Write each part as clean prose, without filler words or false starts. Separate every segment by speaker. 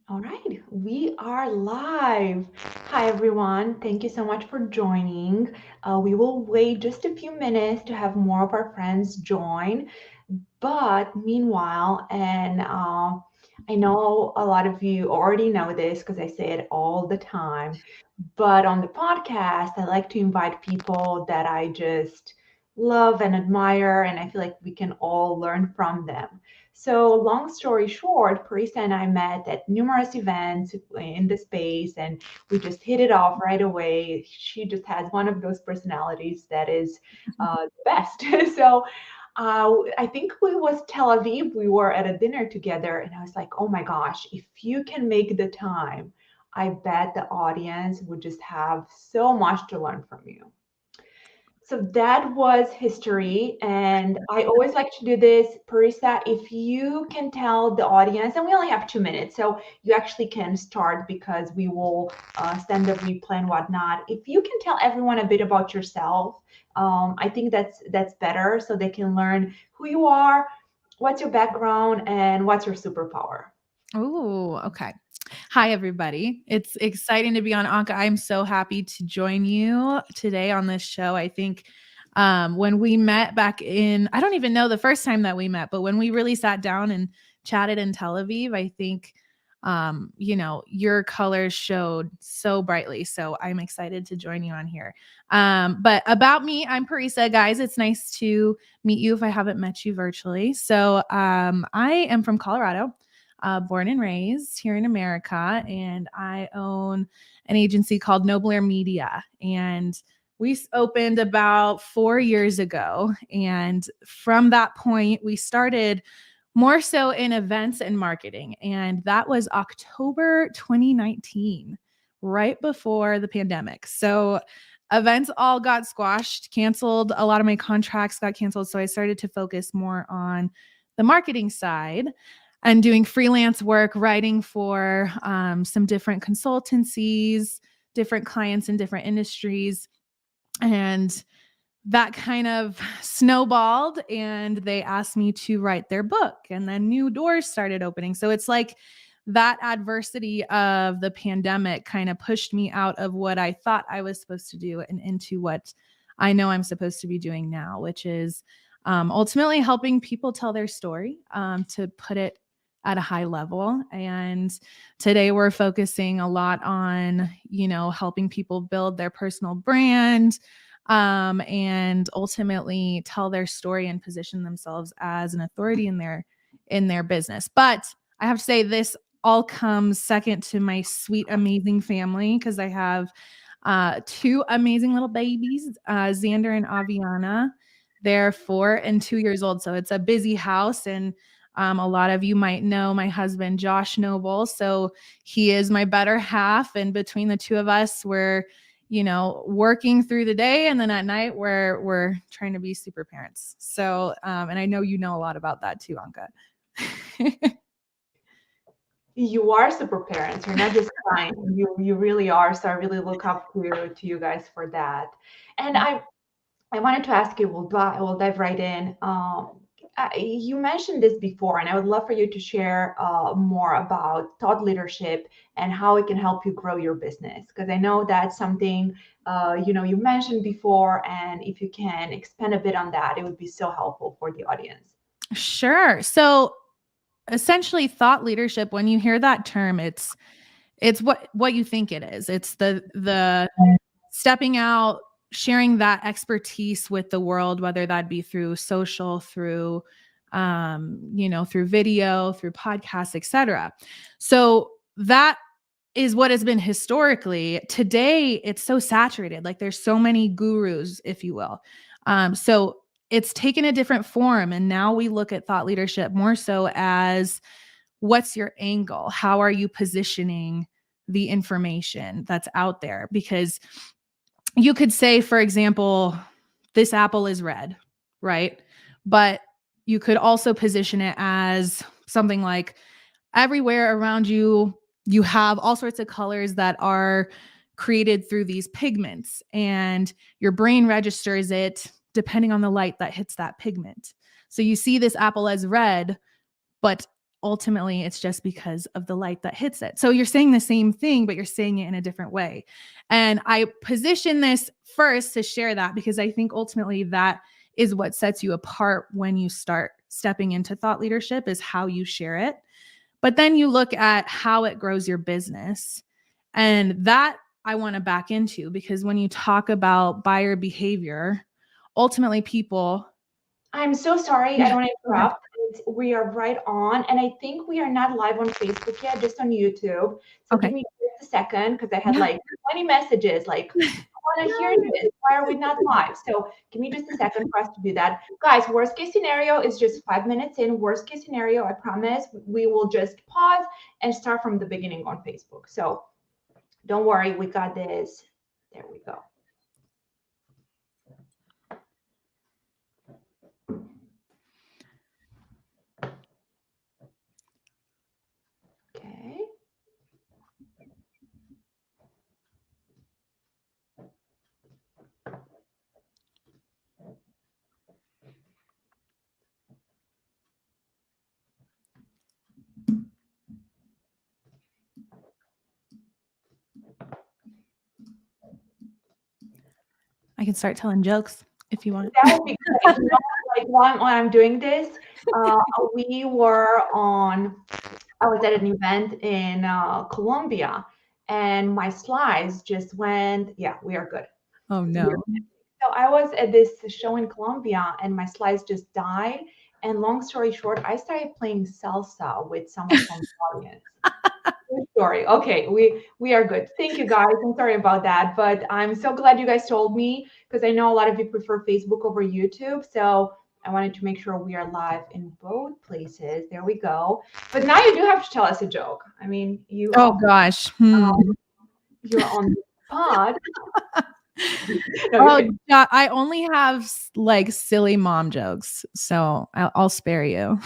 Speaker 1: All right, we are live. Hi, everyone. Thank you so much for joining. We will wait just a few minutes to have more of our friends join. But meanwhile, I know a lot of you already know this because I say it all the time, but on the podcast, I like to invite people that I just love and admire, and I feel like we can all learn from them. So, long story short, Parisa and I met at numerous events in the space, and we just hit it off right away. She just has one of those personalities that is the best. So, I think we was Tel Aviv. We were at a dinner together, and I was like, "Oh my gosh, if you can make the time, I bet the audience would just have so much to learn from you." So that was history. And I always like to do this. Parisa, if you can tell the audience, and we only have 2 minutes, so you actually can start because we will send the replay and whatnot. If you can tell everyone a bit about yourself, I think that's better so they can learn who you are, what's your background, and what's your superpower.
Speaker 2: Oh, okay. Hi, everybody. It's exciting to be on Anka. I'm so happy to join you today on this show. I think when we met back I don't even know the first time that we met, but when we really sat down and chatted in Tel Aviv, I think, your colors showed so brightly. So I'm excited to join you on here. But about me, I'm Paresa, guys. It's nice to meet you if I haven't met you virtually. So I am from Colorado, born and raised here in America, and I own an agency called Nobler Media. And we opened about 4 years ago. And from that point, we started more so in events and marketing. And that was October 2019, right before the pandemic. So events all got squashed, canceled. A lot of my contracts got canceled. So I started to focus more on the marketing side and doing freelance work, writing for some different consultancies, different clients in different industries. And that kind of snowballed, and they asked me to write their book, and then new doors started opening. So it's like that adversity of the pandemic kind of pushed me out of what I thought I was supposed to do and into what I know I'm supposed to be doing now, which is ultimately helping people tell their story, to put it at a high level. And today we're focusing a lot on, helping people build their personal brand, and ultimately tell their story and position themselves as an authority in their business. But I have to say, this all comes second to my sweet, amazing family, because I have two amazing little babies, Xander and Aviana. They're 4 and 2 years old, so it's a busy house. And a lot of you might know my husband, Josh Noble. So he is my better half. And between the two of us, we're working through the day, and then at night we're trying to be super parents. So, and I know you know a lot about that too, Anka.
Speaker 1: You are super parents. You're not just trying. You really are. So I really look up to you guys for that. And I wanted to ask you. We'll dive right in. You mentioned this before, and I would love for you to share more about thought leadership and how it can help you grow your business. Because I know that's something you mentioned before, and if you can expand a bit on that, it would be so helpful for the audience.
Speaker 2: Sure. So essentially, thought leadership, when you hear that term, it's what you think it is. It's the stepping out, sharing that expertise with the world, whether that be through social, through through video, through podcasts, etc. So that is what has been historically. Today, it's so saturated. Like, there's so many gurus, if you will. So it's taken a different form. And now we look at thought leadership more so as, what's your angle? How are you positioning the information that's out there? Because you could say, for example, this apple is red, right? But you could also position it as something like, everywhere around you, you have all sorts of colors that are created through these pigments, and your brain registers it depending on the light that hits that pigment. So you see this apple as red, but ultimately it's just because of the light that hits it. So you're saying the same thing, but you're saying it in a different way. And I position this first to share that because I think ultimately that is what sets you apart when you start stepping into thought leadership, is how you share it. But then you look at how it grows your business. And that I want to back into, because when you talk about buyer behavior, ultimately people.
Speaker 1: I'm so sorry, I
Speaker 2: Yeah.
Speaker 1: don't want to
Speaker 2: Okay.
Speaker 1: interrupt. We are right on, and I think we are not live on Facebook yet, just on YouTube. So give
Speaker 2: Okay.
Speaker 1: me just a second because I had
Speaker 2: Yeah.
Speaker 1: like 20 messages like, I want to hear this. Why are we not live? So give me just a second for us to do that. Guys, worst case scenario is just 5 minutes in. Worst case scenario, I promise, we will just pause and start from the beginning on Facebook. So don't worry, we got this. There we go. Okay.
Speaker 2: I can start telling jokes if you want.
Speaker 1: That would be great. You know, like while I'm doing this, uh, we were on, I was at an event in Colombia, and my slides just went, yeah, we are good.
Speaker 2: Oh no.
Speaker 1: So I was at this show in Colombia, and my slides just died. And long story short, I started playing salsa with someone from the audience. True story. Okay, we are good. Thank you guys. I'm sorry about that, but I'm so glad you guys told me because I know a lot of you prefer Facebook over YouTube. So I wanted to make sure we are live in both places. There we go. But now you do have to tell us a joke. I mean,
Speaker 2: Oh gosh.
Speaker 1: you're on the spot. No, you're
Speaker 2: Oh,
Speaker 1: good.
Speaker 2: yeah, I only have like silly mom jokes, so I'll spare you.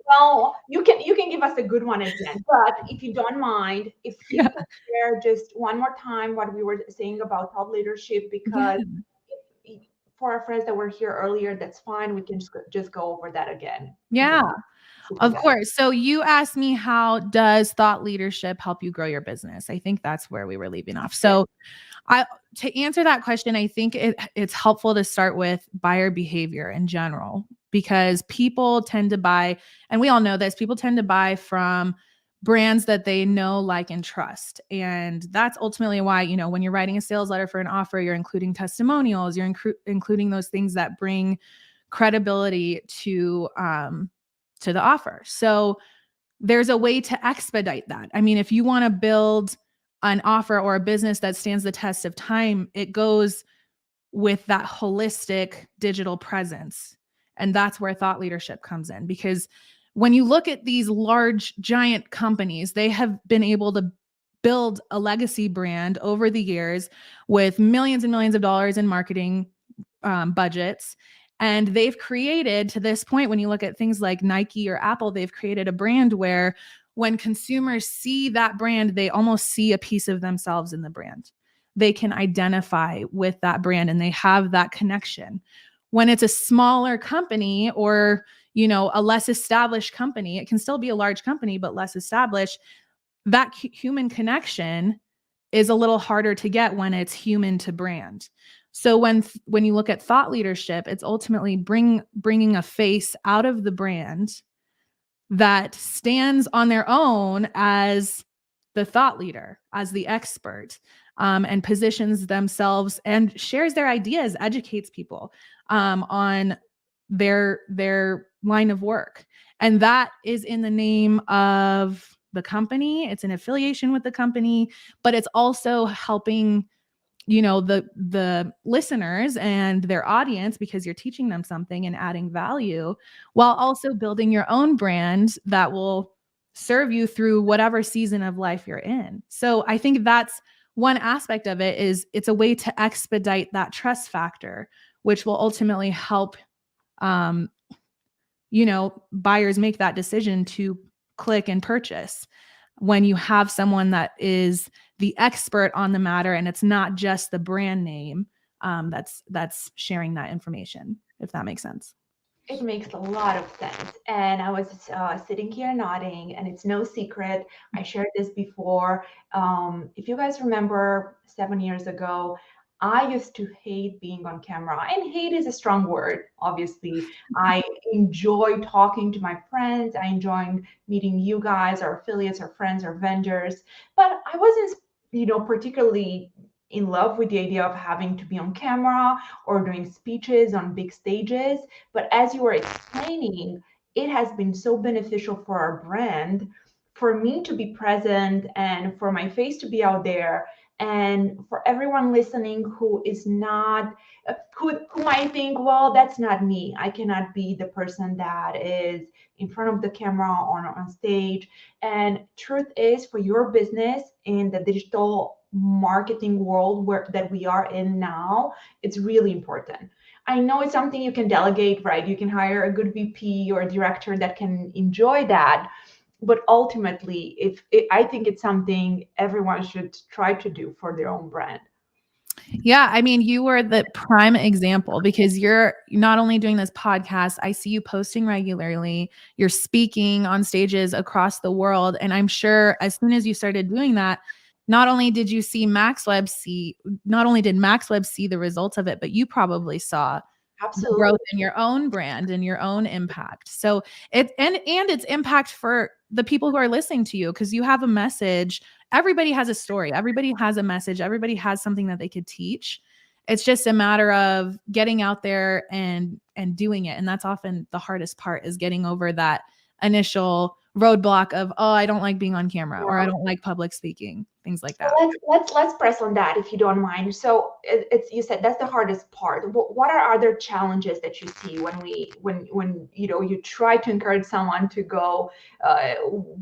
Speaker 1: Well, you can give us a good one at the end, but if you don't mind, if you
Speaker 2: Yeah.
Speaker 1: could share just one more time what we were saying about thought leadership,
Speaker 2: Yeah.
Speaker 1: because for our friends that were here earlier, that's fine. We can just go over that again.
Speaker 2: Yeah.
Speaker 1: Super
Speaker 2: Of
Speaker 1: good.
Speaker 2: course. So you asked me, how does thought leadership help you grow your business? I think that's where we were leaving off.
Speaker 1: Yeah.
Speaker 2: So I to answer that question, I think it's helpful to start with buyer behavior in general, because people tend to buy, and we all know this, people tend to buy from brands that they know, like, and trust. And that's ultimately why, when you're writing a sales letter for an offer, you're including testimonials, you're including those things that bring credibility to the offer. So there's a way to expedite that. I mean, if you want to build an offer or a business that stands the test of time, it goes with that holistic digital presence. And that's where thought leadership comes in, because when you look at these large, giant companies, they have been able to build a legacy brand over the years with millions and millions of dollars in marketing budgets. And they've created, to this point, when you look at things like Nike or Apple, they've created a brand where when consumers see that brand, they almost see a piece of themselves in the brand. They can identify with that brand and they have that connection. When it's a smaller company, or a less established company, it can still be a large company but less established, that human connection is a little harder to get when it's human to brand. So when you look at thought leadership, it's ultimately bringing a face out of the brand that stands on their own as the thought leader, as the expert, and positions themselves and shares their ideas, educates people on their line of work. And that is in the name of the company. It's an affiliation with the company, but it's also helping the listeners and their audience, because you're teaching them something and adding value, while also building your own brand that will serve you through whatever season of life you're in. So I think that's one aspect of it, is it's a way to expedite that trust factor, which will ultimately help um, buyers make that decision to click and purchase, when you have someone that is the expert on the matter and it's not just the brand name that's sharing that information, if that makes sense.
Speaker 1: It makes a lot of sense. And I was sitting here nodding, and it's no secret. I shared this before. If you guys remember 7 years ago, I used to hate being on camera. And hate is a strong word, obviously. I enjoy talking to my friends, I enjoy meeting you guys, our affiliates, our friends, our vendors. But I wasn't, particularly in love with the idea of having to be on camera or doing speeches on big stages. But as you were explaining, it has been so beneficial for our brand, for me to be present and for my face to be out there, and for everyone listening who is not, who might think, well, that's not me. I cannot be the person that is in front of the camera or on stage. And truth is, for your business in the digital marketing world where that we are in now, it's really important. I know it's something you can delegate, right? You can hire a good VP or a director that can enjoy that. But ultimately, I think it's something everyone should try to do for their own brand.
Speaker 2: Yeah, I mean, you were the prime example because you're not only doing this podcast, I see you posting regularly, you're speaking on stages across the world. And I'm sure as soon as you started doing that, not only did you see MaxWeb see, not only did MaxWeb see the results of it, but you probably saw the growth
Speaker 1: Absolutely.
Speaker 2: in your own brand and your own impact. So and its impact for the people who are listening to you because you have a message. Everybody has a story. Everybody has a message. Everybody has something that they could teach. It's just a matter of getting out there and doing it. And that's often the hardest part is getting over that initial roadblock of, oh, I don't like being on camera or I don't like public speaking, things like
Speaker 1: So
Speaker 2: that.
Speaker 1: let's press on that if you don't mind. So it's, you said that's the hardest part. What are other challenges that you see when you try to encourage someone to go,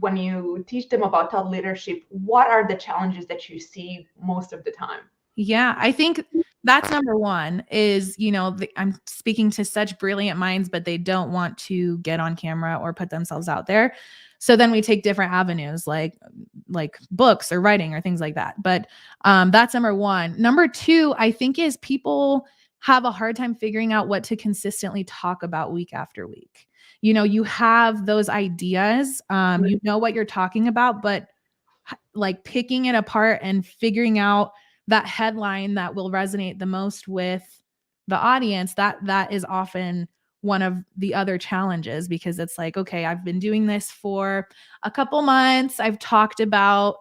Speaker 1: when you teach them about thought leadership? What are the challenges that you see most of the time?
Speaker 2: Yeah, I think that's number one is, I'm speaking to such brilliant minds, but they don't want to get on camera or put themselves out there. So then we take different avenues like books or writing or things like that. But that's number one. Number two, I think is people have a hard time figuring out what to consistently talk about week after week. You have those ideas, you know what you're talking about, but like picking it apart and figuring out that headline that will resonate the most with the audience, that is often one of the other challenges because it's like, okay, I've been doing this for a couple months, I've talked about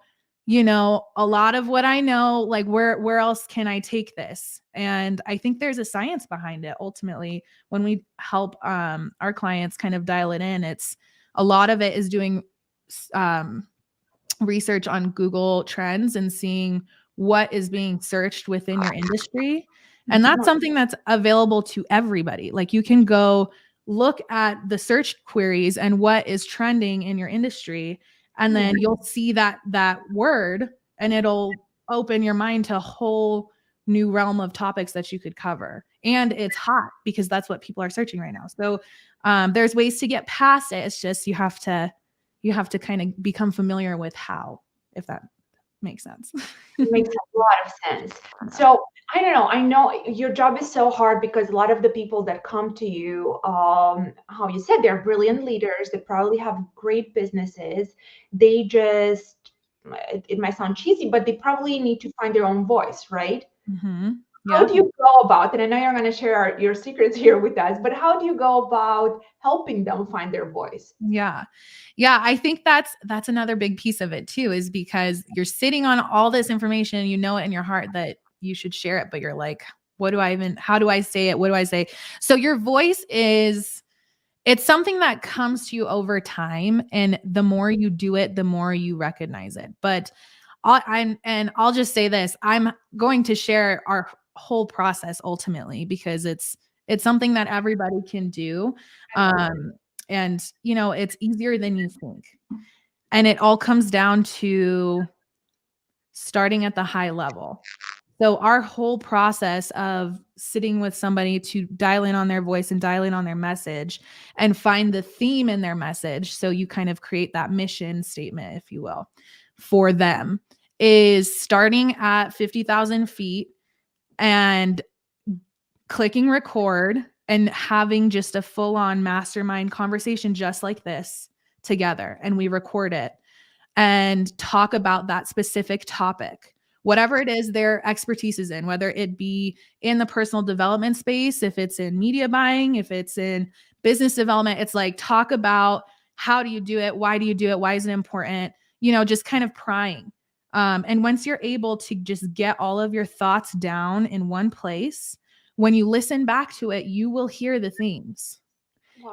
Speaker 2: a lot of what I know, like where else can I take this? And I think there's a science behind it. Ultimately, when we help our clients kind of dial it in, it's a lot of it is doing um, research on Google Trends and seeing what is being searched within your industry. And that's something that's available to everybody. Like you can go look at the search queries and what is trending in your industry, and then you'll see that word and it'll open your mind to a whole new realm of topics that you could cover. And it's hot because that's what people are searching right now. So there's ways to get past it. It's just you have to kind of become familiar with how, if that makes sense.
Speaker 1: Makes a lot of sense.
Speaker 2: Yeah.
Speaker 1: So I don't know. I know your job is so hard because a lot of the people that come to you, how you said, they're brilliant leaders. They probably have great businesses. They just, it might sound cheesy, but they probably need to find their own voice, right?
Speaker 2: Mhm.
Speaker 1: How
Speaker 2: Yeah.
Speaker 1: do you go about it? I know you're going to share your secrets here with us, but how do you go about helping them find their voice?
Speaker 2: Yeah. Yeah, I think that's another big piece of it too, is because you're sitting on all this information, you know it in your heart that you should share it, but you're like, what do I even how do I say it? What do I say? So your voice is it's something that comes to you over time, and the more you do it, the more you recognize it. But I'll just say this, I'm going to share our whole process ultimately because it's something that everybody can do. Um, and it's easier than you think. And it all comes down to starting at the high level. So our whole process of sitting with somebody to dial in on their voice and dial in on their message and find the theme in their message. So you kind of create that mission statement, if you will, for them is starting at 50,000 feet and clicking record and having just a full-on mastermind conversation just like this together, and we record it and talk about that specific topic, whatever it is their expertise is in, whether it be in the personal development space, if it's in media buying, if it's in business development. It's like, talk about how do you do it? Why do you do it? Why is it important? Just kind of prying. And once you're able to just get all of your thoughts down in one place, when you listen back to it, you will hear the themes.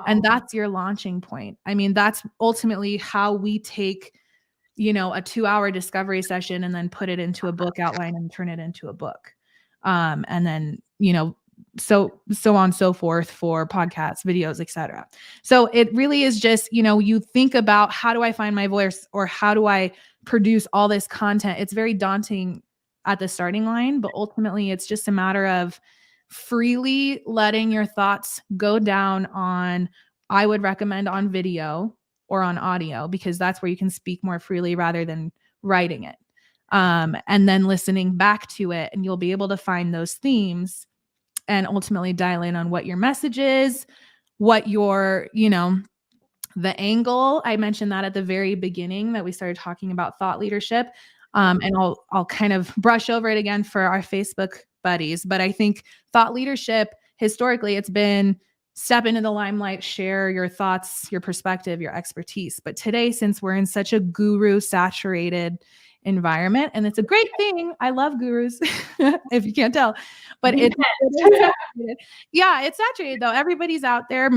Speaker 2: And
Speaker 1: Wow.
Speaker 2: that's your launching point. I mean, that's ultimately how we take, a 2-hour discovery session and then put it into a book outline and turn it into a book. And then, so on and so forth for podcasts, videos, etc. So it really is just, you think about, how do I find my voice, or how do I produce all this content? It's very daunting at the starting line, but ultimately it's just a matter of freely letting your thoughts go down on, I would recommend on video or on audio, because that's where you can speak more freely rather than writing it. And then listening back to it, and you'll be able to find those themes and ultimately dial in on what your message is, what your, the angle. I mentioned that at the very beginning that we started talking about thought leadership. And I'll kind of brush over it again for our Facebook buddies. But I think thought leadership, historically, it's been step into the limelight, share your thoughts, your perspective, your expertise. But today, since we're in such a guru saturated environment, and it's a great thing, I love gurus, if you can't tell, but
Speaker 1: We
Speaker 2: it is
Speaker 1: can't.
Speaker 2: saturated. Yeah, it's saturated though. Everybody's out there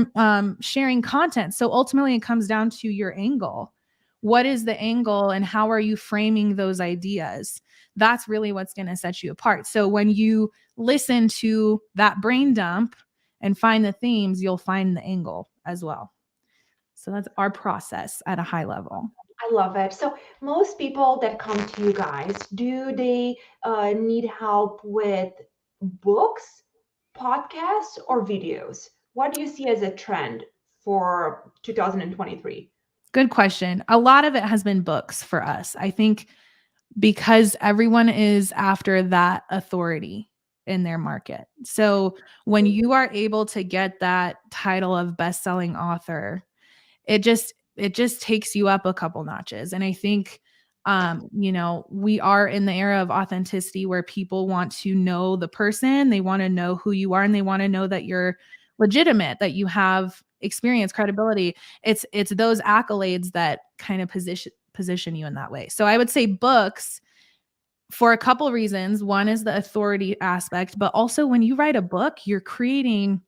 Speaker 2: sharing content. So ultimately, it comes down to your angle. What is the angle, and how are you framing those ideas? That's really what's going to set you apart. So when you listen to that brain dump and find the themes, you'll find the angle as well. So that's our process at a high level.
Speaker 1: I love it. So most people that come to you guys, do they need help with books, podcasts, or videos? What do you see as a trend for 2023?
Speaker 2: Good question. A lot of it has been books for us. I think because everyone is after that authority in their market. So when you are able to get that title of best-selling author, it just takes you up a couple notches. And I think we are in the era of authenticity, where people want to know the person, they want to know who you are, and they want to know that you're legitimate, that you have experience, credibility. It's those accolades that kind of position you in that way. So I would say books, for a couple of reasons. One is the authority aspect, but also when you write a book, you're creating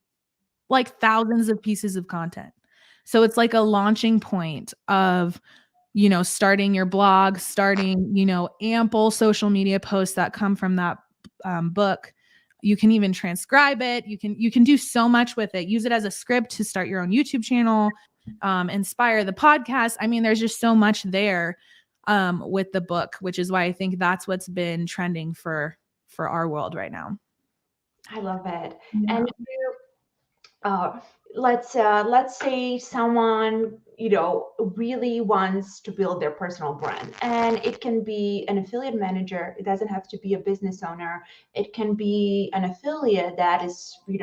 Speaker 2: like thousands of pieces of content. So it's like a launching point of, starting your blog, starting, ample social media posts that come from that book. You can even transcribe it. You can do so much with it. Use it as a script to start your own YouTube channel, inspire the podcast. I mean, there's just so much there with the book, which is why I think that's what's been trending for our world right now.
Speaker 1: I love it.
Speaker 2: Yeah.
Speaker 1: And uh, let's say someone really wants to build their personal brand, and it can be an affiliate manager. It doesn't have to be a business owner. It can be an affiliate that is, we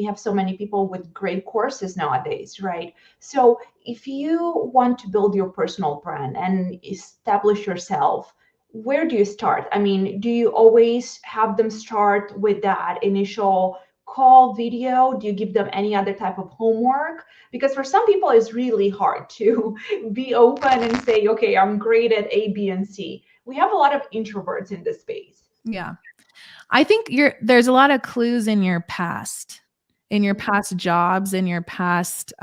Speaker 1: have so many people with great courses nowadays, right? So if you want to build your personal brand and establish yourself, where do you start? I mean, do you always have them start with that initial call video? Do you give them any other type of homework? Because for some people, it's really hard to be open and say, okay, I'm great at A, B, and C. We have a lot of introverts in this space.
Speaker 2: Yeah. I think there's a lot of clues in your past jobs, in your past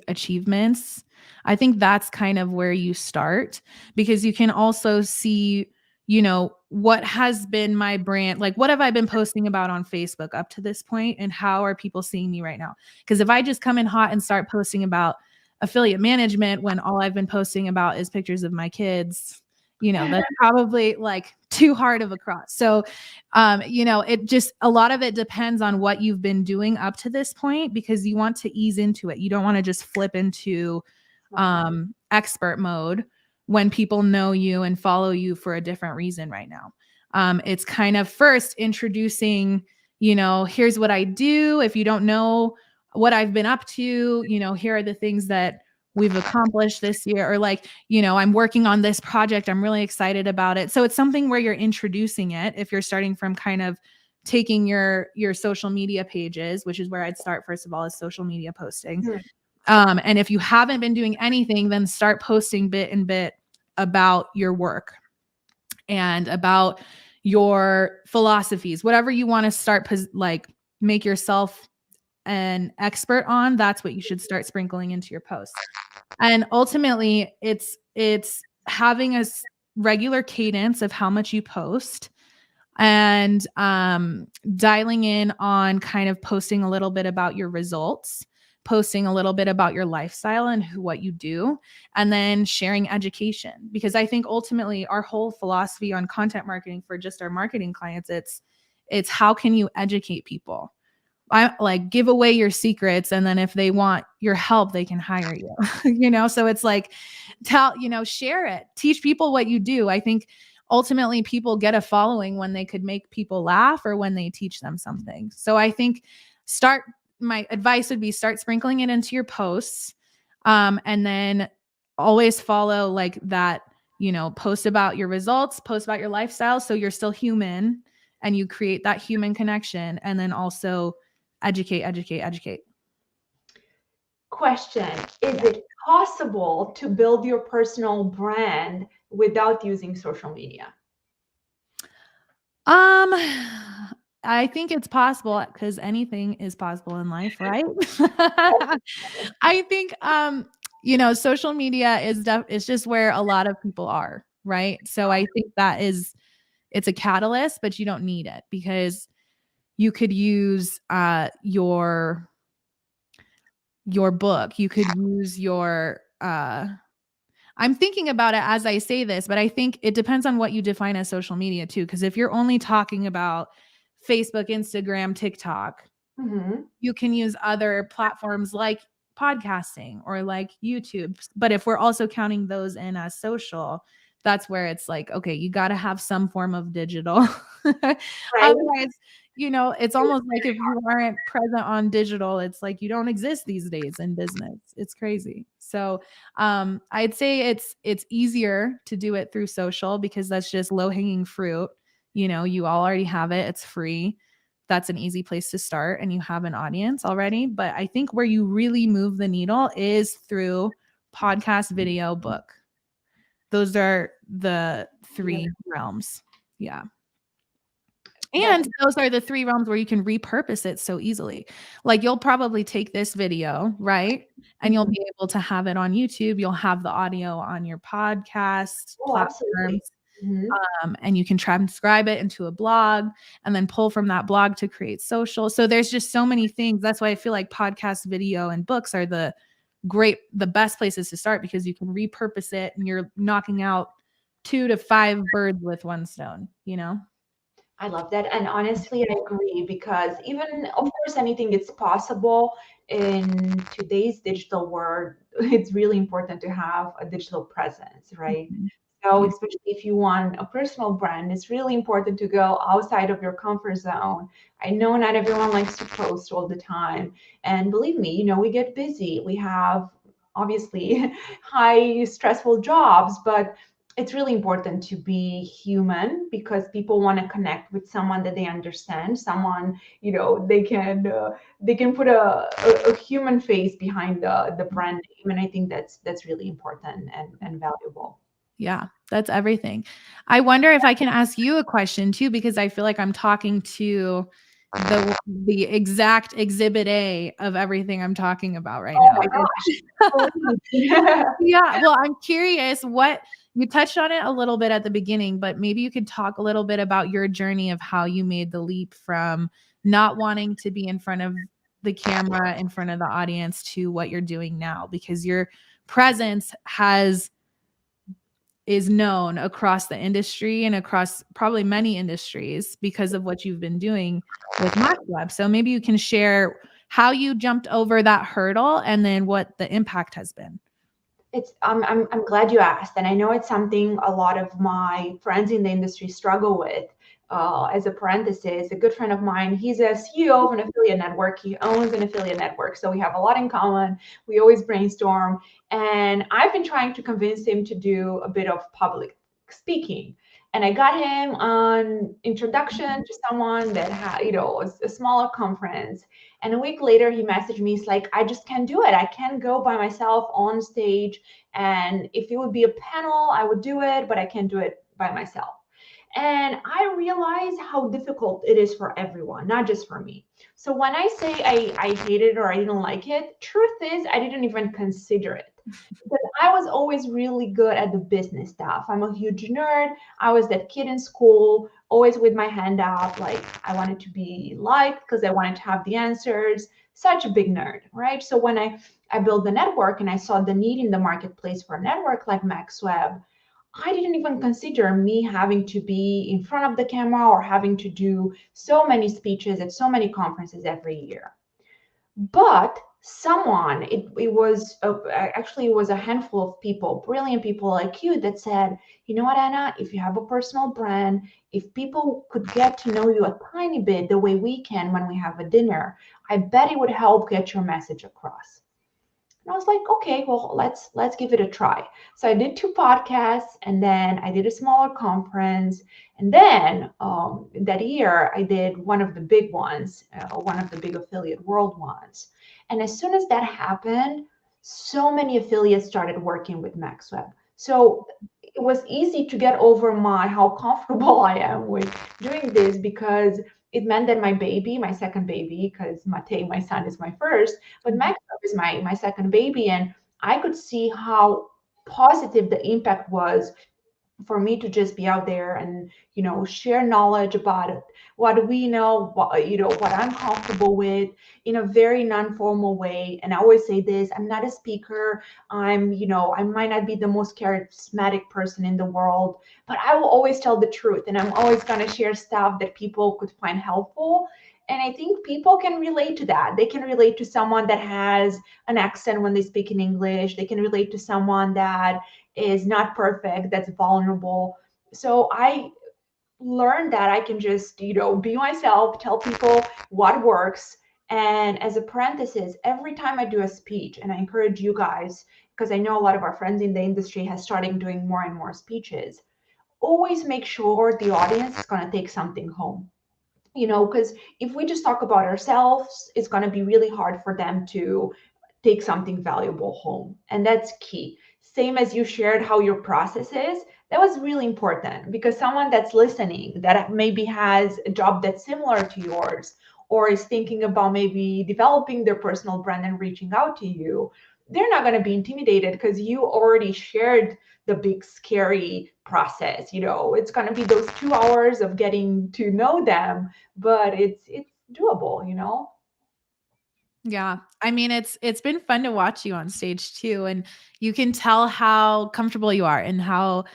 Speaker 2: achievements. I think that's kind of where you start, because you can also see, what has been my brand? Like, what have I been posting about on Facebook up to this point, and how are people seeing me right now? Because if I just come in hot and start posting about affiliate management when all I've been posting about is pictures of my kids, that's probably like too hard of a cross. So, it just, a lot of it depends on what you've been doing up to this point, because you want to ease into it. You don't want to just flip into expert mode when people know you and follow you for a different reason right now. It's kind of first introducing, here's what I do. If you don't know what I've been up to, here are the things that we've accomplished this year, or like, I'm working on this project. I'm really excited about it. So it's something where you're introducing it. If you're starting from kind of taking your social media pages, which is where I'd start first of all, is social media posting.
Speaker 1: Mhm.
Speaker 2: And if you haven't been doing anything, then start posting bit and bit about your work and about your philosophies, whatever you want to start, like make yourself an expert on. That's what you should start sprinkling into your posts. And ultimately, it's having a regular cadence of how much you post, and dialing in on kind of posting a little bit about your results, posting a little bit about your lifestyle and what you do, and then sharing education. Because I think ultimately our whole philosophy on content marketing for just our marketing clients, it's how can you educate people? I like give away your secrets, and then if they want your help, they can hire you. So it's like share it, teach people what you do. I think ultimately people get a following when they could make people laugh or when they teach them something. So I think start my advice would be start sprinkling it into your posts, and then always follow like that, post about your results, post about your lifestyle, so you're still human and you create that human connection, and then also educate, educate, educate.
Speaker 1: Question: is
Speaker 2: Yeah.
Speaker 1: it possible to build your personal brand without using social media?
Speaker 2: Um, I think it's possible because anything is possible in life, right? I think social media is just where a lot of people are, right? So I think it's a catalyst, but you don't need it because you could use your book, you could use your I'm thinking about it as I say this, but I think it depends on what you define as social media too. Because if you're only talking about Facebook, Instagram, TikTok,
Speaker 1: Mhm.
Speaker 2: you can use other platforms like podcasting or like YouTube. But if we're also counting those in as social, that's where it's like, okay, you got to have some form of digital.
Speaker 1: Right.
Speaker 2: Otherwise, it's almost like if you aren't present on digital, it's like you don't exist these days in business. It's crazy. So, I'd say it's easier to do it through social because that's just low hanging fruit. You all already have it. It's free. That's an easy place to start and you have an audience already. But I think where you really move the needle is through podcast, video, book. Those are the
Speaker 1: Yeah.
Speaker 2: three realms. Yeah.
Speaker 1: That's
Speaker 2: And those are the three realms where you can repurpose it so easily. Like you'll probably take this video, right? And you'll
Speaker 1: Mhm.
Speaker 2: be able to have it on YouTube. You'll have the audio on your podcast
Speaker 1: Oh, absolutely.
Speaker 2: platforms.
Speaker 1: Mhm.
Speaker 2: And you can transcribe it into a blog and then pull from that blog to create social. So there's just so many things. That's why I feel like podcast, video, and books are the best places to start because you can repurpose it and you're knocking out 2 to 5 birds with one stone.
Speaker 1: I love that. And honestly, I agree because even, of course, anything is possible in today's digital world. It's really important to have a digital presence, right?
Speaker 2: Mhm.
Speaker 1: So,
Speaker 2: Yeah.
Speaker 1: especially if you want a personal brand, it's really important to go outside of your comfort zone. I know not everyone likes to post all the time. And believe me, we get busy. We have obviously high stressful jobs, but it's really important to be human because people want to connect with someone that they understand, someone they can put a human face behind the brand name, and I think that's really important and valuable.
Speaker 2: Yeah, that's everything. I wonder if I can ask you a question too, because I feel like I'm talking to the exact exhibit A of everything I'm talking about right
Speaker 1: Oh
Speaker 2: now.
Speaker 1: my gosh. Please.
Speaker 2: Yeah, well, I'm curious what you touched on it a little bit at the beginning, but maybe you could talk a little bit about your journey of how you made the leap from not wanting to be in front of the camera, in front of the audience to what you're doing now, because your presence is known across the industry and across probably many industries because of what you've been doing with MaxWeb. So maybe you can share how you jumped over that hurdle and then what the impact has been.
Speaker 1: I'm glad you asked, and I know it's something a lot of my friends in the industry struggle with. as a parenthesis, a good friend of mine, he's a CEO of an affiliate network. He owns an affiliate network. So we have a lot in common. We always brainstorm. And I've been trying to convince him to do a bit of public speaking. And I got him on introduction to someone that had, a smaller conference. And a week later, he messaged me. He's like, I just can't do it. I can't go by myself on stage. And if it would be a panel, I would do it, but I can't do it by myself. And I realize how difficult it is for everyone, not just for me. So when I say I hate it or I didn't like it, truth is I didn't even consider it. Because I was always really good at the business stuff. I'm a huge nerd. I was that kid in school, always with my hand up, like I wanted to be liked because I wanted to have the answers. Such a big nerd, right? So when I built the network and I saw the need in the marketplace for a network like MaxWeb, I didn't even consider me having to be in front of the camera or having to do so many speeches at so many conferences every year. But someone, it was actually it was a handful of people, brilliant people like you, that said, you know what, Anna, if you have a personal brand, if people could get to know you a tiny bit the way we can when we have a dinner, I bet it would help get your message across. And I was like, okay, well, let's give it a try. So I did two podcasts, and then I did a smaller conference, and then that year I did one of the big ones, one of the big affiliate world ones. And as soon as that happened, so many affiliates started working with MaxWeb. So it was easy to get over my how comfortable I am with doing this, because it meant that my baby, my second baby, because Mate, my son, is my first, but MaxWeb is my second baby, and I could see how positive the impact was for me to just be out there and share knowledge about it, what we know, what I'm comfortable with, in a very non-formal way. And I always say this: I'm not a speaker. I might not be the most charismatic person in the world, but I will always tell the truth, and I'm always going to share stuff that people could find helpful. And I think people can relate to that. They can relate to someone that has an accent when they speak in English. They can relate to someone that is not perfect, that's vulnerable. So I learned that I can just, be myself, tell people what works. And as a parenthesis, every time I do a speech, and I encourage you guys, because I know a lot of our friends in the industry has started doing more and more speeches, always make sure the audience is going to take something home. Because if we just talk about ourselves, it's going to be really hard for them to take something valuable home. And that's key. Same as you shared how your process is, that was really important, because someone that's listening that maybe has a job that's similar to yours, or is thinking about maybe developing their personal brand and reaching out to you, they're not going to be intimidated because you already shared the big scary process. It's going to be those 2 hours of getting to know them, but it's doable.
Speaker 2: Yeah. I mean, it's been fun to watch you on stage too, and you can tell how comfortable you are and how,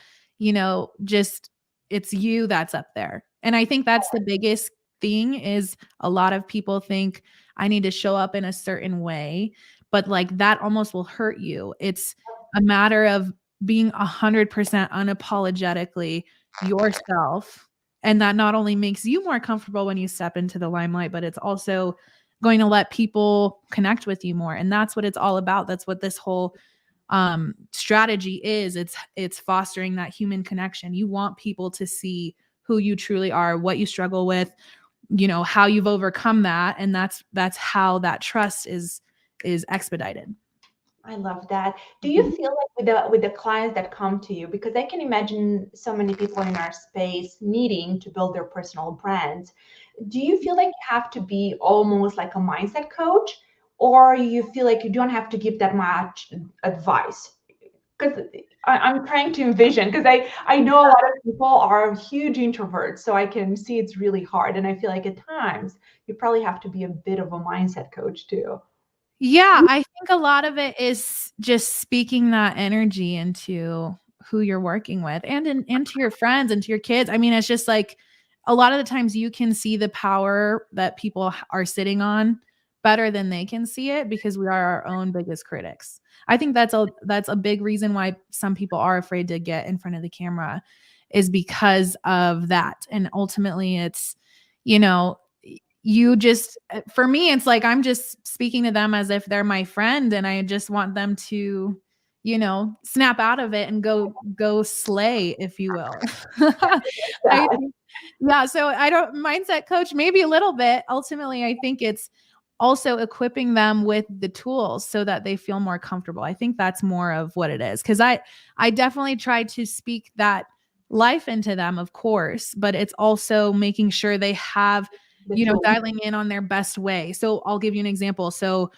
Speaker 2: just it's you that's up there. And I think that's the biggest thing is a lot of people think I need to show up in a certain way, but like that almost will hurt you. It's a matter of being 100% unapologetically yourself, and that not only makes you more comfortable when you step into the limelight, but it's also going to let people connect with you more. And that's what it's all about. That's what this whole strategy is. It's fostering that human connection. You want people to see who you truly are, what you struggle with, how you've overcome that, and that's how that trust is expedited.
Speaker 1: I love that. Do you feel like with the clients that come to you, because I can imagine so many people in our space needing to build their personal brands, do you feel like you have to be almost like a mindset coach, or you feel like you don't have to give that much advice? Because I'm trying to envision, because I know a lot of people are huge introverts, so I can see it's really hard, and I feel like at times you probably have to be a bit of a mindset coach too.
Speaker 2: Yeah, I think a lot of it is just speaking that energy into who you're working with and to your friends and to your kids. I mean, it's just like a lot of the times you can see the power that people are sitting on better than they can see it because we are our own biggest critics. I think that's a big reason why some people are afraid to get in front of the camera is because of that. And ultimately it's, you know, you just, for me, it's like I'm just speaking to them as if they're my friend, and I just want them to, you know, snap out of it and go slay, if you will. I
Speaker 1: That.
Speaker 2: yeah, so I don't mindset coach maybe a little bit. Ultimately, I think it's also equipping them with the tools so that they feel more comfortable. I think that's more of what it is, cuz I definitely try to speak that life into them, of course, but it's also making sure they have,
Speaker 1: The
Speaker 2: you know,
Speaker 1: tool.
Speaker 2: dialing in on their best way. So I'll give you an example. So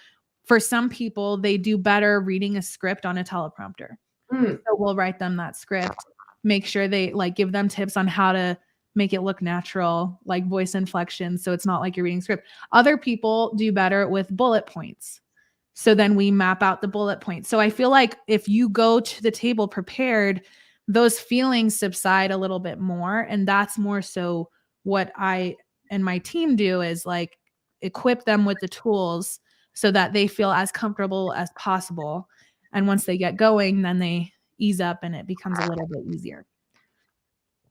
Speaker 2: for some people, they do better reading a script on a teleprompter.
Speaker 1: Mm,
Speaker 2: So we'll write them that script, make sure they like give them tips on how to make it look natural, like voice inflection. So it's not like you're reading script. Other people do better with bullet points. So then we map out the bullet points. So I feel like if you go to the table prepared, those feelings subside a little bit more. And that's more so what I and my team do is like equip them with the tools so that they feel as comfortable as possible. And once they get going, then they ease up and it becomes a little bit easier.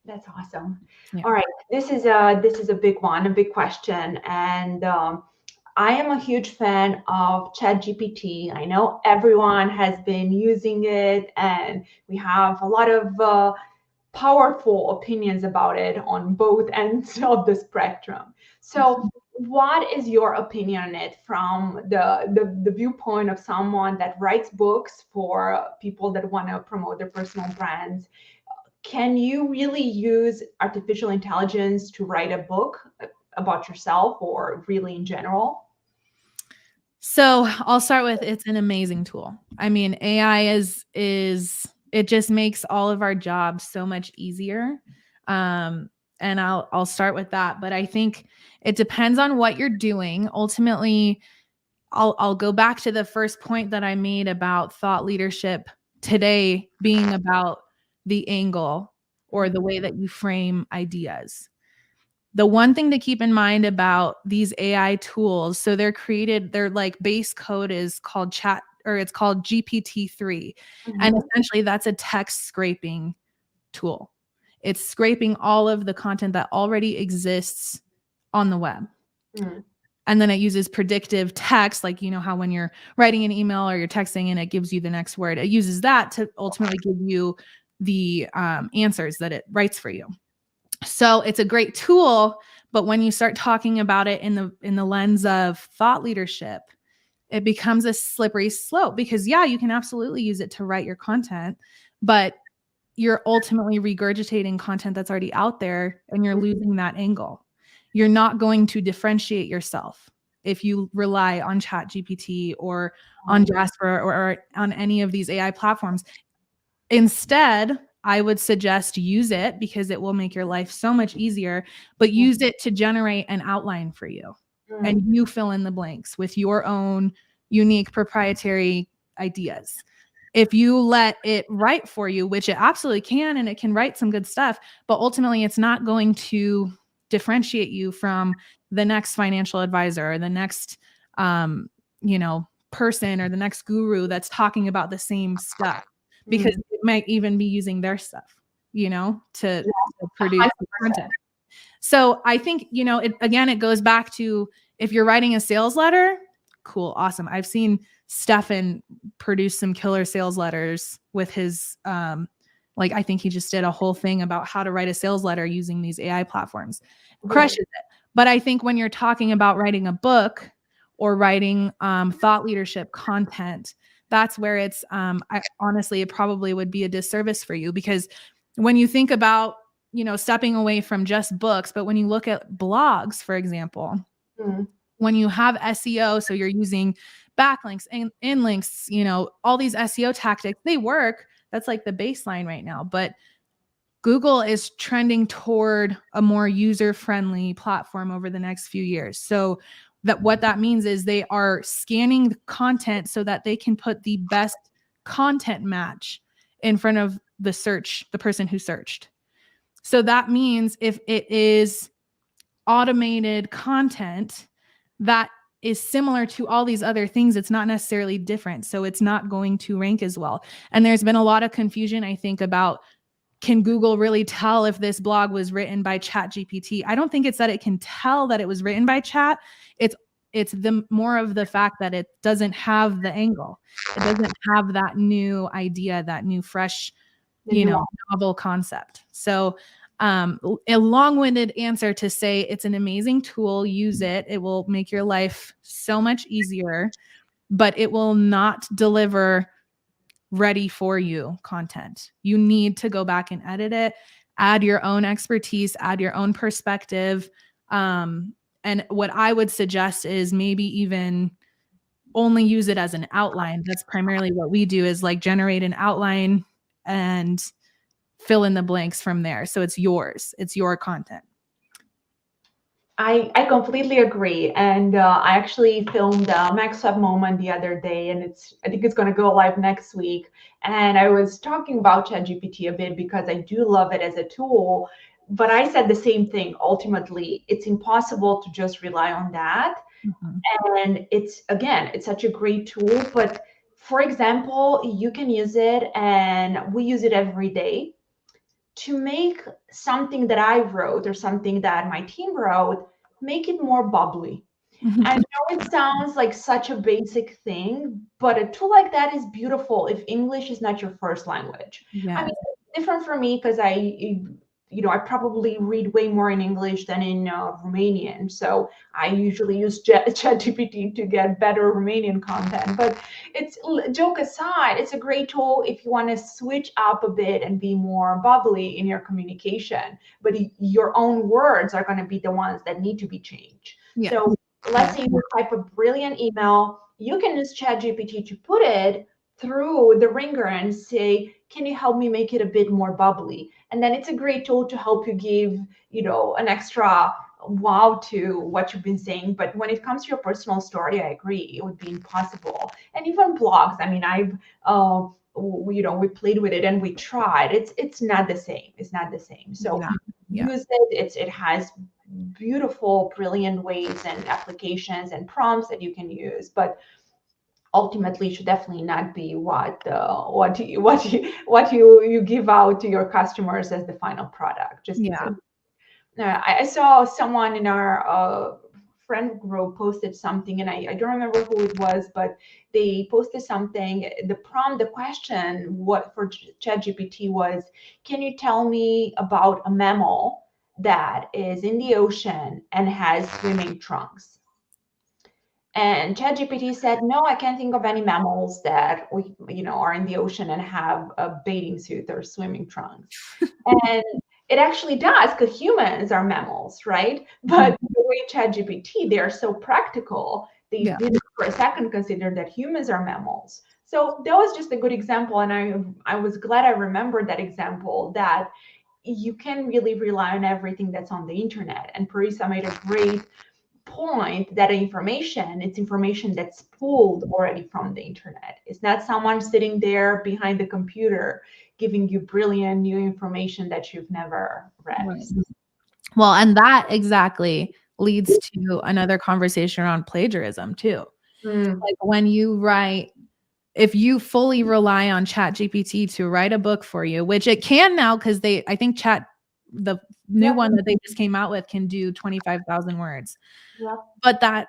Speaker 1: that's awesome.
Speaker 2: Yeah.
Speaker 1: All right, this is a big one, a big question, and I am a huge fan of ChatGPT. I know everyone has been using it, and we have a lot of powerful opinions about it on both ends of the spectrum. So, what is your opinion on it from the viewpoint of someone that writes books for people that want to promote their personal brands? Can you really use artificial intelligence to write a book about yourself or really in general?
Speaker 2: So I'll start with it's an amazing tool. I mean, AI is it just makes all of our jobs so much easier. And I'll start with that. But I think it depends on what you're doing. Ultimately, I'll go back to the first point that I made about thought leadership today being about the angle or the way that you frame ideas. The one thing to keep in mind about these AI tools, so they're created, their like base code is called chat or it's called GPT-3. And
Speaker 1: Mhm.
Speaker 2: essentially that's a text scraping tool. It's scraping all of the content that already exists on the web.
Speaker 1: Mm,
Speaker 2: And then it uses predictive text, like you know how when you're writing an email or you're texting and it gives you the next word, it uses that to ultimately give you the answers that it writes for you. So it's a great tool, but when you start talking about it in the lens of thought leadership, it becomes a slippery slope because yeah, you can absolutely use it to write your content, but you're ultimately regurgitating content that's already out there and you're
Speaker 1: mm,
Speaker 2: losing that angle. You're not going to differentiate yourself if you rely on Chat GPT or on Jasper or on any of these AI platforms. Instead, I would suggest use it because it will make your life so much easier, but
Speaker 1: mm,
Speaker 2: use it to generate an outline for you.
Speaker 1: mm,
Speaker 2: And you fill in the blanks with your own unique proprietary ideas. If you let it write for you, which it absolutely can, and it can write some good stuff, but ultimately it's not going to differentiate you from the next financial advisor or the next, um, you know, person or the next guru that's talking about the same stuff because
Speaker 1: mm.
Speaker 2: it might even be using their stuff, you know, to,
Speaker 1: Yeah,
Speaker 2: to produce the
Speaker 1: 100%.
Speaker 2: content. So I think, you know, it again, it goes back to if you're writing a sales letter, cool, awesome. I've seen Stefan produce some killer sales letters with his like I think he just did a whole thing about how to write a sales letter using these AI platforms.
Speaker 1: Right.
Speaker 2: Crushes it. But I think when you're talking about writing a book or writing thought leadership content, that's where it's I honestly it probably would be a disservice for you because when you think about, you know, stepping away from just books, but when you look at blogs, for example,
Speaker 1: Mm,
Speaker 2: when you have SEO, so you're using backlinks and in links, you know, all these SEO tactics, they work. That's like the baseline right now. But Google is trending toward a more user-friendly platform over the next few years. So that what that means is they are scanning the content so that they can put the best content match in front of the person who searched. So that means if it is automated content that is similar to all these other things, it's not necessarily different. So it's not going to rank as well. And there's been a lot of confusion, I think, about can Google really tell if this blog was written by ChatGPT? I don't think it's that it can tell that it was written by chat. It's the more of the fact that it doesn't have the angle. It doesn't have that new idea, that new fresh,
Speaker 1: The nuance.
Speaker 2: novel concept. So a long-winded answer to say it's an amazing tool. Use it. It will make your life so much easier, but it will not deliver ready for you content. You need to go back and edit it, add your own expertise, add your own perspective. And what I would suggest is maybe even only use it as an outline. That's primarily what we do, is like generate an outline and fill in the blanks from there. So it's yours, it's your content.
Speaker 1: I completely agree. And I actually filmed a MaxWeb moment the other day, and I think it's going to go live next week. And I was talking about ChatGPT a bit because I do love it as a tool. But I said the same thing. Ultimately, it's impossible to just rely on that. And it's such a great tool. But for example, you can use it, and we use it every day to make something that I wrote or something that my team wrote, make it more bubbly. I know it sounds like such a basic thing, but a tool like that is beautiful if English is not your first language. I
Speaker 2: Yeah.
Speaker 1: mean, it's different for me because I probably read way more in English than in Romanian. So I usually use ChatGPT to get better Romanian content. But joke aside, it's a great tool if you want to switch up a bit and be more bubbly in your communication. But your own words are going to be the ones that need to be changed.
Speaker 2: Yeah.
Speaker 1: So let's say you type a brilliant email, you can use ChatGPT to put it through the ringer and say, can you help me make it a bit more bubbly? And then it's a great tool to help you give, an extra wow to what you've been saying. But when it comes to your personal story, I agree, it would be impossible. And even blogs, I mean, we played with it and we tried. It's not the same. It's not the same. So
Speaker 2: Yeah.
Speaker 1: use it. It has beautiful, brilliant ways and applications and prompts that you can use, but ultimately should definitely not be what you give out to your customers as the final product. Just
Speaker 2: Yeah.
Speaker 1: I saw someone in our friend group posted something, and I don't remember who it was, but they posted something. The question, what for ChatGPT was, can you tell me about a mammal that is in the ocean and has swimming trunks? And ChatGPT said, no, I can't think of any mammals that are in the ocean and have a bathing suit or swimming trunks. And it actually does, because humans are mammals, right? But the way ChatGPT, they are so practical, they didn't for a second consider that humans are mammals. So that was just a good example, and I was glad I remembered that example, that you can really rely on everything that's on the internet. And Parisa made a great point that it's information that's pulled already from the internet. It's not someone sitting there behind the computer giving you brilliant new information that you've never read.
Speaker 2: Right. Well, and that exactly leads to another conversation around plagiarism too. Like when you write, if you fully rely on ChatGPT to write a book for you, which it can now, because I think the new one that they just came out with can do 25,000 words.
Speaker 1: Yep.
Speaker 2: But that,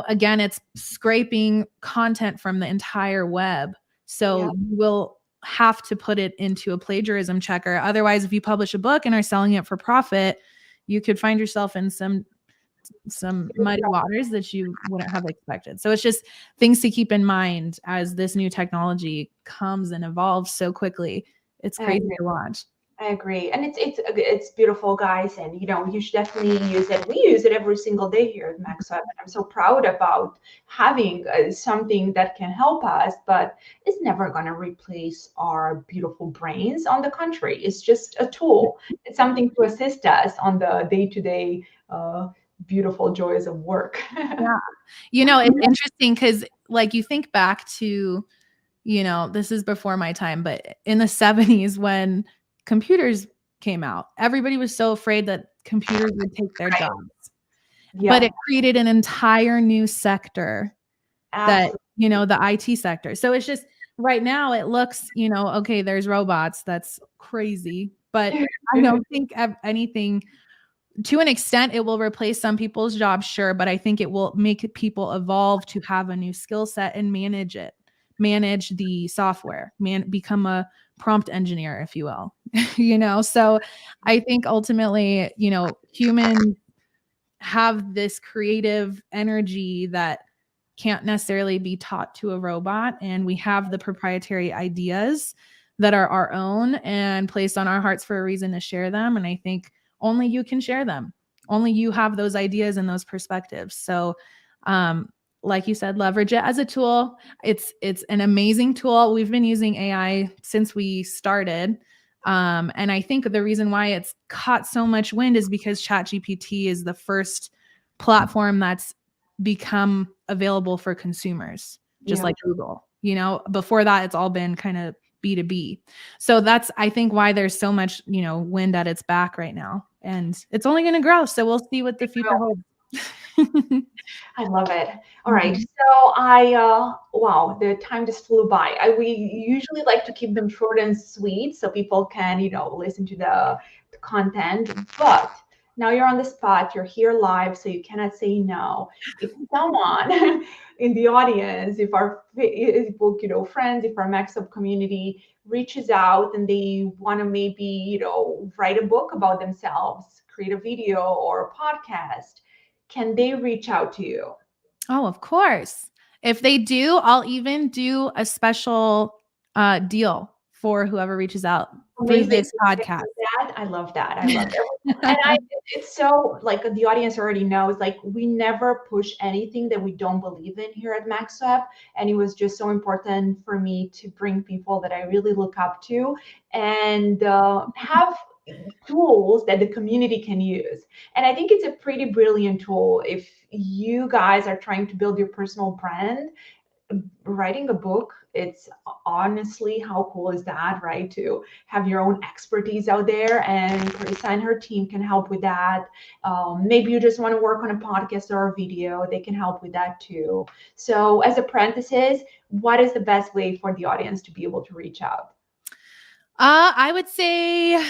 Speaker 2: again, it's scraping content from the entire web. So you will have to put it into a plagiarism checker. Otherwise, if you publish a book and are selling it for profit, you could find yourself in some muddy waters that you wouldn't have expected. So it's just things to keep in mind as this new technology comes and evolves so quickly. It's crazy to watch.
Speaker 1: I agree, and it's beautiful, guys, and you should definitely use it. We use it every single day here at MaxWeb, and I'm so proud about having something that can help us, but it's never going to replace our beautiful brains. On the contrary, it's just a tool. It's something to assist us on the day-to-day beautiful joys of work.
Speaker 2: Yeah, it's interesting because, like, you think back to, this is before my time, but in the 70s when computers came out, everybody was so afraid that computers would take their jobs. But it created an entire new sector that, the IT sector. So it's just right now it looks, okay, there's robots. That's crazy. but I don't think anything to an extent it will replace some people's jobs, sure, but I think it will make people evolve to have a new skill set and manage it, manage the software, become a prompt engineer, if you will. So I think ultimately, humans have this creative energy that can't necessarily be taught to a robot, and we have the proprietary ideas that are our own and placed on our hearts for a reason to share them, and I think only you can share them. Only you have those ideas and those perspectives. So like you said, leverage it as a tool. It's an amazing tool. We've been using AI since we started. And I think the reason why it's caught so much wind is because ChatGPT is the first platform that's become available for consumers, just
Speaker 1: Yeah.
Speaker 2: like Google. Before that, it's all been kind of B2B. So that's, I think, why there's so much, wind at its back right now. And it's only going to grow. So we'll see what the future holds.
Speaker 1: I love it. All right.
Speaker 2: Mhm.
Speaker 1: So wow, the time just flew by. We usually like to keep them short and sweet so people can, listen to the content. But now you're on the spot, you're here live, so you cannot say no. If someone in the audience, if our Facebook, friends, if our MaxUp community reaches out and they want to maybe, write a book about themselves, create a video or a podcast, can they reach out to you?
Speaker 2: Oh, of course. If they do, I'll even do a special deal for whoever reaches out through
Speaker 1: Amazing.
Speaker 2: this podcast.
Speaker 1: That I love that. I love it. And it's so like the audience already knows, like we never push anything that we don't believe in here at MaxWeb. And it was just so important for me to bring people that I really look up to and have tools that the community can use. And I think it's a pretty brilliant tool if you guys are trying to build your personal brand. Writing a book, it's honestly, how cool is that, right? To have your own expertise out there, and Paresa and her team can help with that. Maybe you just want to work on a podcast or a video, they can help with that too. So as apprentices, what is the best way for the audience to be able to reach out?
Speaker 2: I would say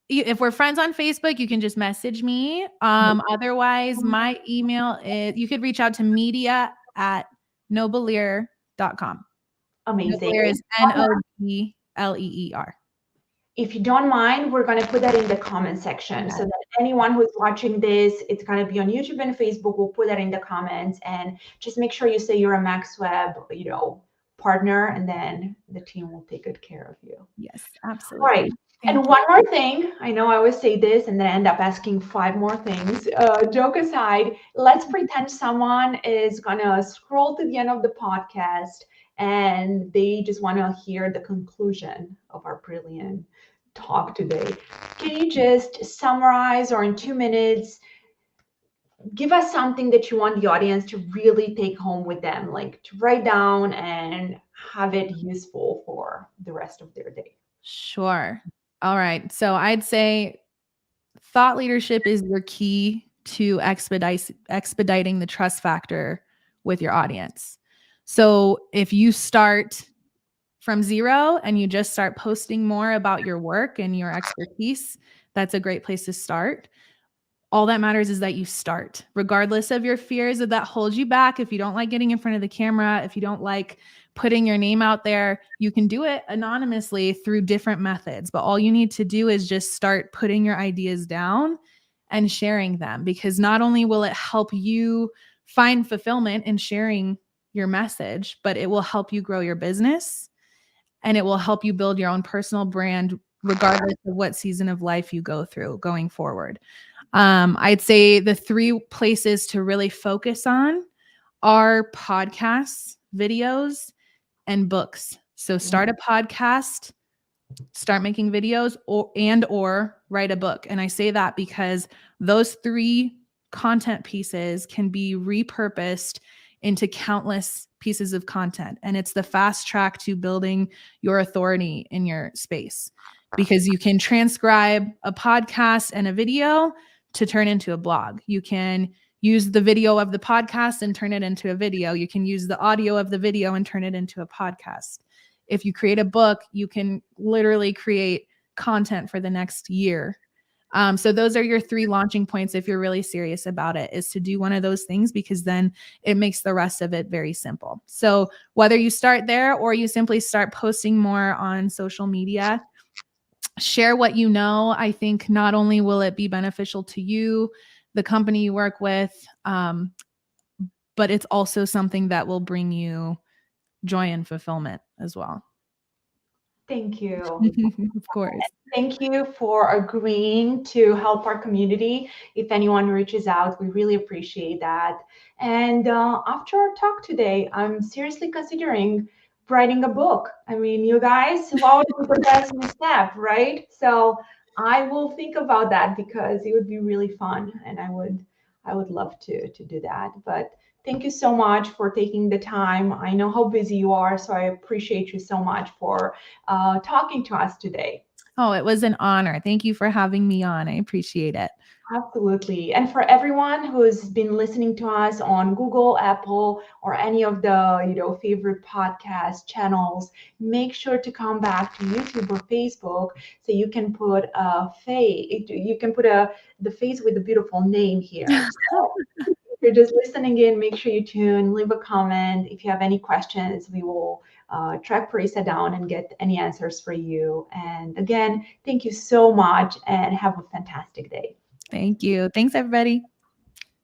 Speaker 2: if we're friends on Facebook, you can just message me. Otherwise, my email is, you could reach out to media@nobleer.com.
Speaker 1: Amazing.
Speaker 2: Nobleer is Nobleer.
Speaker 1: If you don't mind, we're going to put that in the comment section so
Speaker 2: Yes.
Speaker 1: that anyone who's watching this, it's going to be on YouTube and Facebook. We'll put that in the comments, and just make sure you say you're a MaxWeb, partner, and then the team will take good care of you.
Speaker 2: Yes,
Speaker 1: All right.
Speaker 2: absolutely.
Speaker 1: And
Speaker 2: Thank you.
Speaker 1: one more thing, I know I always say this and then I end up asking five more things. Joke aside, let's pretend someone is going to scroll to the end of the podcast and they just want to hear the conclusion of our brilliant talk today. Can you just summarize, or in 2 minutes, give us something that you want the audience to really take home with them, like to write down and have it useful for the rest of their day?
Speaker 2: Sure. All right. So I'd say thought leadership is your key to expediting the trust factor with your audience. So if you start from zero and you just start posting more about your work and your expertise, that's a great place to start. All that matters is that you start, regardless of your fears that hold you back. If you don't like getting in front of the camera, if you don't like putting your name out there, you can do it anonymously through different methods. But all you need to do is just start putting your ideas down and sharing them, because not only will it help you find fulfillment in sharing your message, but it will help you grow your business and it will help you build your own personal brand, regardless of what season of life you go through going forward. I'd say the three places to really focus on are podcasts, videos, and books. So start a podcast, start making videos, or write a book. And I say that because those three content pieces can be repurposed into countless pieces of content. And it's the fast track to building your authority in your space, because you can transcribe a podcast and a video to turn into a blog. You can use the video of the podcast and turn it into a video. You can use the audio of the video and turn it into a podcast. If you create a book, you can literally create content for the next year. So those are your 3 launching points if you're really serious about it, is to do one of those things, because then it makes the rest of it very simple. So whether you start there or you simply start posting more on social media, share what you know. I think not only will it be beneficial to you, the company you work with, but it's also something that will bring you joy and fulfillment as well.
Speaker 1: Thank you.
Speaker 2: Of course.
Speaker 1: Thank you for agreeing to help our community. If anyone reaches out, we really appreciate that. And after our talk today, I'm seriously considering writing a book. I mean, you guys have always put the best step, right? So I will think about that because it would be really fun, and I would love to do that. But thank you so much for taking the time. I know how busy you are, so I appreciate you so much for talking to us today.
Speaker 2: Oh, it was an honor. Thank you for having me on. I appreciate it.
Speaker 1: Absolutely. And for everyone who's been listening to us on Google, Apple, or any of the, favorite podcast channels, make sure to come back to YouTube or Facebook so you can put a face, you can put the face with the beautiful name here. So if you're just listening in, make sure you tune, leave a comment. If you have any questions, we will track Paresa down and get any answers for you. And again, thank you so much and have a fantastic day.
Speaker 2: Thank you. Thanks, everybody.